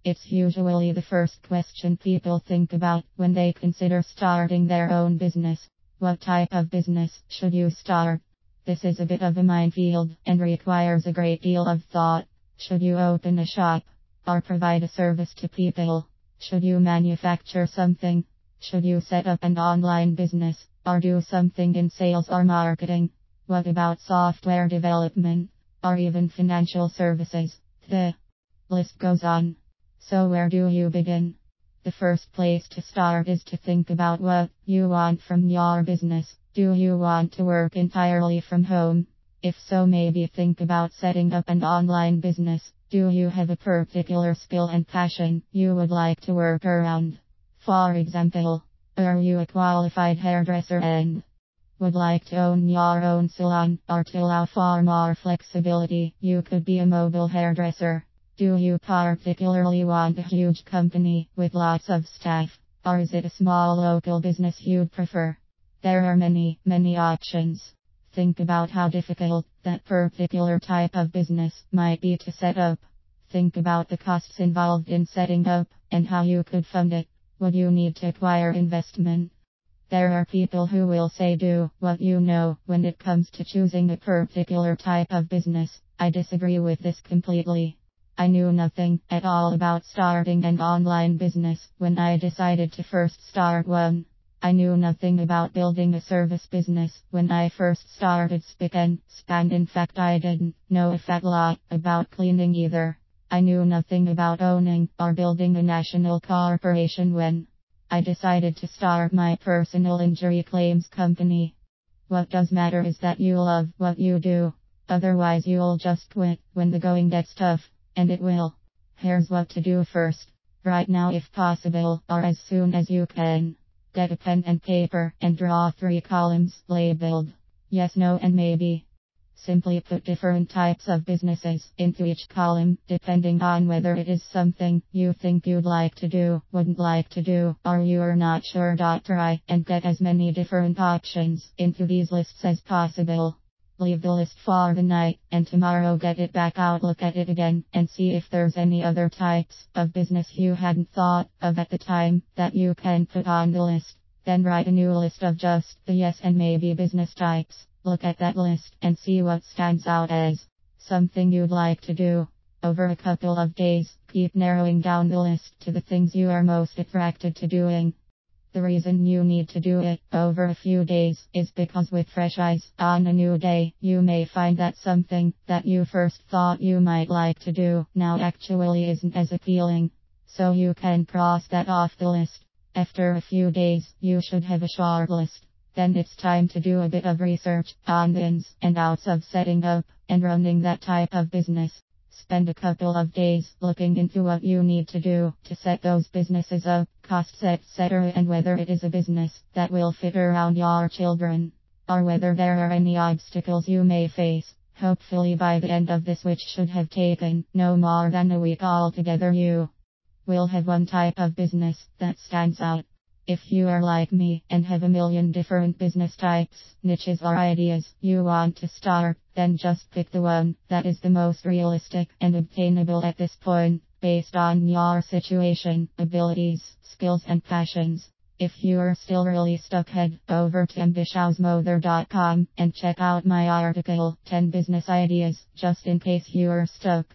It's usually the first question people think about when they consider starting their own business. What type of business should you start? This is a bit of a minefield and requires a great deal of thought. Should you open a shop or provide a service to people? Should you manufacture something? Should you set up an online business or do something in sales or marketing? What about software development or even financial services? The list goes on. So where do you begin? The first place to start is to think about what you want from your business. Do you want to work entirely from home? If so, maybe think about setting up an online business. Do you have a particular skill and passion you would like to work around? For example, are you a qualified hairdresser and would like to own your own salon, or to allow for more flexibility, you could be a mobile hairdresser? Do you particularly want a huge company with lots of staff, or is it a small local business you'd prefer? There are many options. Think about how difficult that particular type of business might be to set up. Think about the costs involved in setting up and how you could fund it. Would you need to acquire investment? There are people who will say do what you know when it comes to choosing a particular type of business. I disagree with this completely. I knew nothing at all about starting an online business when I decided to first start one. I knew nothing about building a service business when I first started Spick and Span. In fact, I didn't know a fat lot about cleaning either. I knew nothing about owning or building a national corporation when I decided to start my personal injury claims company. What does matter is that you love what you do. Otherwise you'll just quit when the going gets tough, and it will. Here's what to do first. Right now if possible, or as soon as you can. Get a pen and paper and draw 3 columns labeled yes, no, and maybe. Simply put different types of businesses into each column, depending on whether it is something you think you'd like to do, wouldn't like to do, or you're not sure. Try and get as many different options into these lists as possible. Leave the list for the night, and tomorrow get it back out, look at it again, and see if there's any other types of business you hadn't thought of at the time that you can put on the list. Then write a new list of just the yes and maybe business types. Look at that list and see what stands out as something you'd like to do. Over a couple of days, keep narrowing down the list to the things you are most attracted to doing. The reason you need to do it over a few days is because with fresh eyes on a new day, you may find that something that you first thought you might like to do now actually isn't as appealing. So you can cross that off the list. After a few days, you should have a short list. Then it's time to do a bit of research on the ins and outs of setting up and running that type of business. Spend a couple of days looking into what you need to do to set those businesses up, costs, etc., and whether it is a business that will fit around your children, or whether there are any obstacles you may face. Hopefully by the end of this, which should have taken no more than a week altogether, you will have one type of business that stands out. If you are like me and have a million different business types, niches or ideas you want to start, then just pick the one that is the most realistic and obtainable at this point, based on your situation, abilities, skills and passions. If you are still really stuck, head over to ambitiousmother.com and check out my article, 10 Business Ideas, just in case you are stuck.